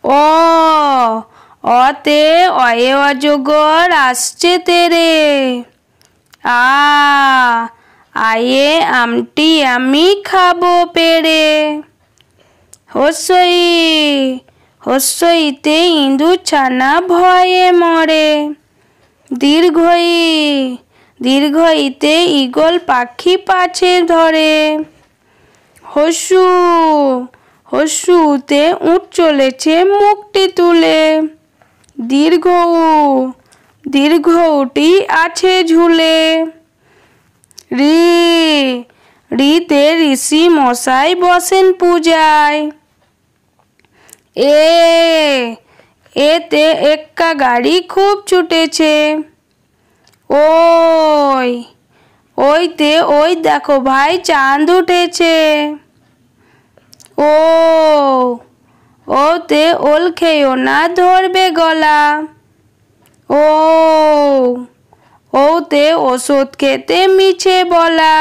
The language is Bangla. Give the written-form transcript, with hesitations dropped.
অ অতে অয়ে অজগর আসছে তেরে। আ আয়ে আমটি আমি খাবো পেড়ে। হস্যই হস্যইতে ইঁদুর ছানা ভয়ে মরে। দীর্ঘই দীর্ঘইতে ঈগল পাখি পাছে ধরে। হস্যু হস্যুতে উট চলেছে মুখটি তুলে। দীর্ঘউ দীর্ঘউটি আছে ঝুলে। রি রিতে ঋষি মশাই বসেন পূজায়। এ এতে এক্কা গাড়ি খুব ছুটেছে। ওই ওইতে ওই দেখো ভাই চাঁদ উঠেছে। ও ওতে ওল খেয়েও না ধরবে গলা। ও ওতে ওষুধ খেতে মিছে বলা।